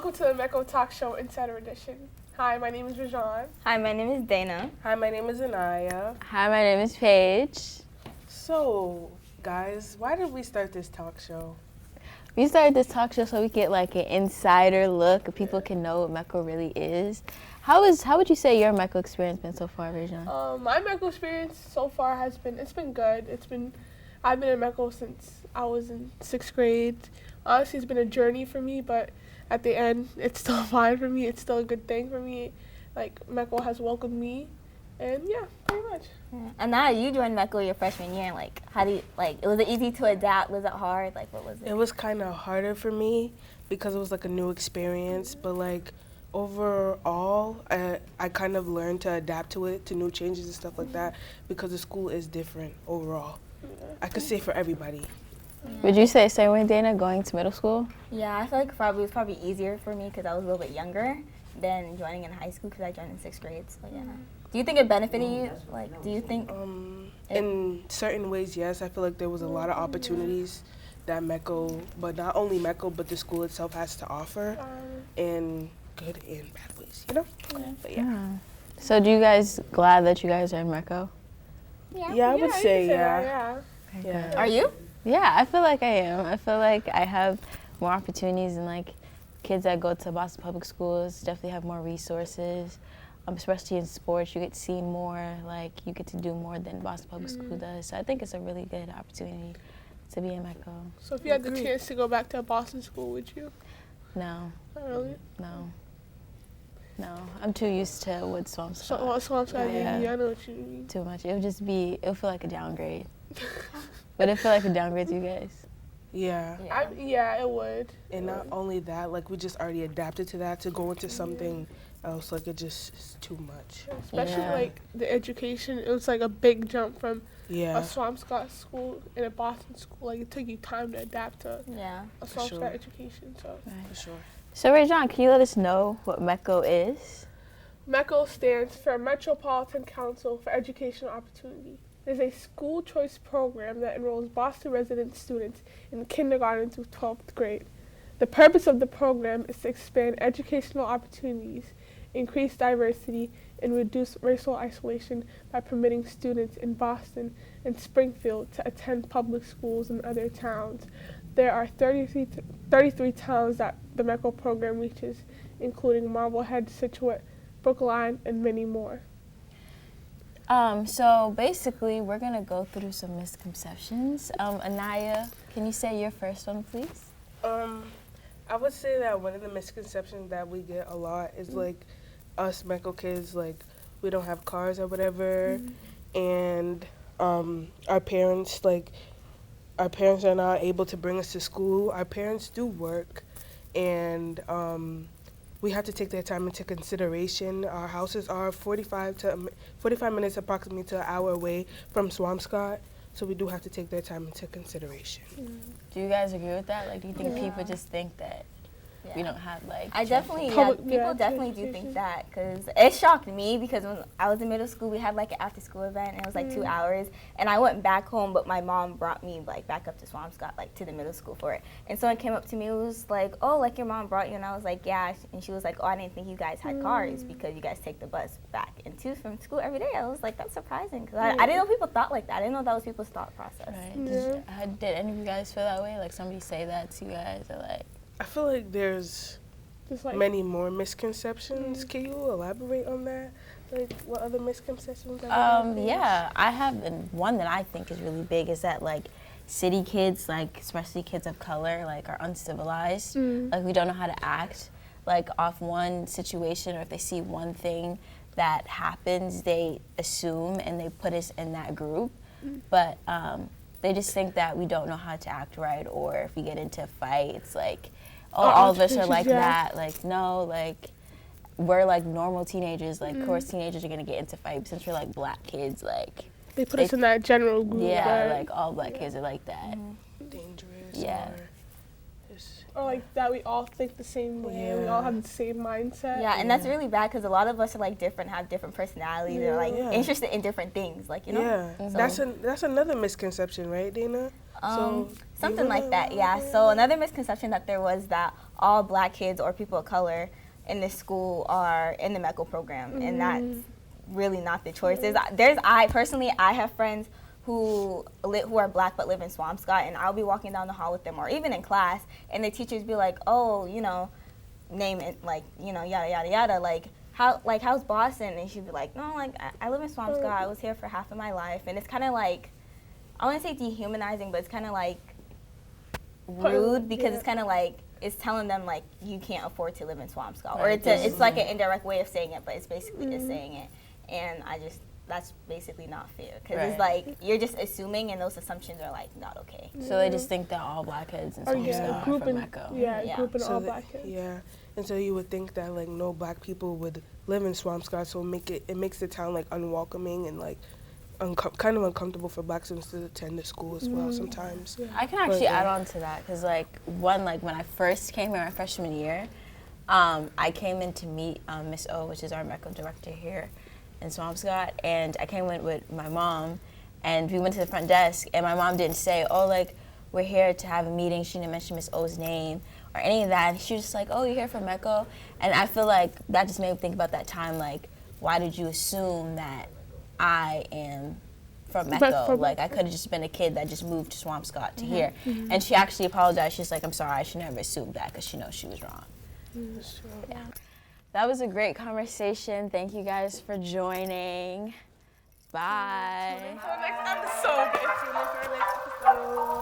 Welcome to the METCO Talk Show Insider Edition. Hi, my name is Rajan. Hi, my name is Dana. Hi, my name is Anaya. Hi, my name is Paige. So, guys, why did we start this talk show? We started this talk show so we get like an insider look. People can know what METCO really is. How would you say your METCO experience been so far, Rajan? My METCO experience so far it's been good. I've been in METCO since I was in 6th grade. Honestly, it's been a journey for me, but at the end, it's still fine for me. It's still a good thing for me. Like, METCO has welcomed me, and yeah, pretty much. And now you joined METCO your freshman year. Like, was it easy to adapt? Was it hard? Like, what was it? It was kind of harder for me because it was like a new experience, but like overall, I kind of learned to adapt to it, to new changes and stuff like that, because the school is different overall. I could say for everybody. Yeah. Would you say same way, Dana, going to middle school? Yeah, I feel like it was probably easier for me because I was a little bit younger than joining in high school because I joined in 6th grade. So yeah. Do you think it benefited you? Like, do you think? In certain ways, yes. I feel like there was a lot of opportunities that METCO, but not only METCO, but the school itself has to offer, in good and bad ways, you know? But yeah. So do you guys glad that you guys are in METCO? Yeah, I would say yeah. Yeah. Are you? Yeah, I feel like I am. I feel like I have more opportunities, and like kids that go to Boston Public Schools definitely have more resources. Especially in sports, you get to see more, like you get to do more than Boston Public School does. So I think it's a really good opportunity to be in METCO. So if you had the chance to go back to a Boston school, would you? No. Not really? No. I'm too used to what Swampscott. Swampscott, yeah, I know what you mean. Too much. It would feel like a downgrade. Would it feel like a downgrade to you guys? Yeah. Yeah, it would. And not only that, like we just already adapted to that, to go into something else, like it just is too much. Especially like the education, it was like a big jump from a Swampscott school and a Boston school. Like it took you time to adapt to a Swampscott education. So for sure. So Rajan, can you let us know what METCO is? METCO stands for Metropolitan Council for Educational Opportunity. It is a school choice program that enrolls Boston resident students in kindergarten through 12th grade. The purpose of the program is to expand educational opportunities, increase diversity, and reduce racial isolation by permitting students in Boston and Springfield to attend public schools in other towns. There are 33 towns that the METCO program reaches, including Marblehead, Scituate, Brookline, and many more. So basically, we're going to go through some misconceptions. Anaya, can you say your first one, please? I would say that one of the misconceptions that we get a lot is like us METCO kids, like we don't have cars or whatever, and our parents are not able to bring us to school. Our parents do work, and we have to take their time into consideration. Our houses are 45 minutes approximately to an hour away from Swampscott, so we do have to take their time into consideration. Do you guys agree with that? Like, do you think people just think that we don't have like? People definitely do think that, because it shocked me, because when I was in middle school, we had like an after school event, and it was like 2 hours, and I went back home, but my mom brought me like back up to Swampscott, like to the middle school for it. And someone came up to me and was like, "Oh, like your mom brought you?" And I was like, "Yeah." And she was like, "Oh, I didn't think you guys had cars because you guys take the bus back and to from school every day." I was like, "That's surprising," because I didn't know people thought like that. I didn't know that was people's thought process. Right. Did any of you guys feel that way? Like somebody say that to you guys, or like? I feel like there's many more misconceptions. Can you elaborate on that? Like, what other misconceptions? Yeah, I have one that I think is really big is that like city kids, like especially kids of color, like are uncivilized. Like we don't know how to act. Like off one situation, or if they see one thing that happens, they assume and they put us in that group. But they just think that we don't know how to act right, or if we get into a fight, it's like, oh, all of us are like that. Like, no, like, we're like normal teenagers. Like, of course, teenagers are gonna get into fights since we're like black kids. Like, they put us in that general group. Yeah, like all black kids are like that. Dangerous. Yeah. Or like that we all think the same way. We all have the same mindset. Yeah, and that's really bad, because a lot of us are like different, have different personalities, they're like interested in different things, like, you know. Yeah, so that's another misconception, right, Dana? Something like that, yeah. So another misconception that there was that all black kids or people of color in this school are in the METCO program, and that's really not the choice. I have friends who are black but live in Swampscott, and I'll be walking down the hall with them, or even in class, and the teachers be like, oh, you know, name it, like, you know, yada yada yada, like how's Boston? And she'd be like, no, like I live in Swampscott. I was here for half of my life, and it's kind of like, I want to say dehumanizing, but it's kind of like rude, because it's kind of like it's telling them like you can't afford to live in Swampscott, or it's like an indirect way of saying it, but it's basically it's saying it, and that's basically not fair, because it's like you're just assuming, and those assumptions are like not okay. So they just think that all black kids in Swampscott are from METCO. Grouping all black kids. Yeah, and so you would think that like no black people would live in Swampscott, so it makes the town like unwelcoming and like kind of uncomfortable for black students to attend the school as well sometimes. Yeah. I can actually add on to that, because like when I first came here my freshman year, I came in to meet Miss O, which is our METCO director here in Swampscott, and I came in with my mom, and we went to the front desk, and my mom didn't say, oh, like, we're here to have a meeting. She didn't mention Miss O's name or any of that. She was just like, oh, you're here from METCO? And I feel like that just made me think about that time, like, why did you assume that I am from METCO? Like, I could have just been a kid that just moved to Swampscott to here. And she actually apologized. She's like, I'm sorry, I should never assume that, because she knows she was wrong. Yeah. That was a great conversation. Thank you guys for joining. Bye. Until next episode.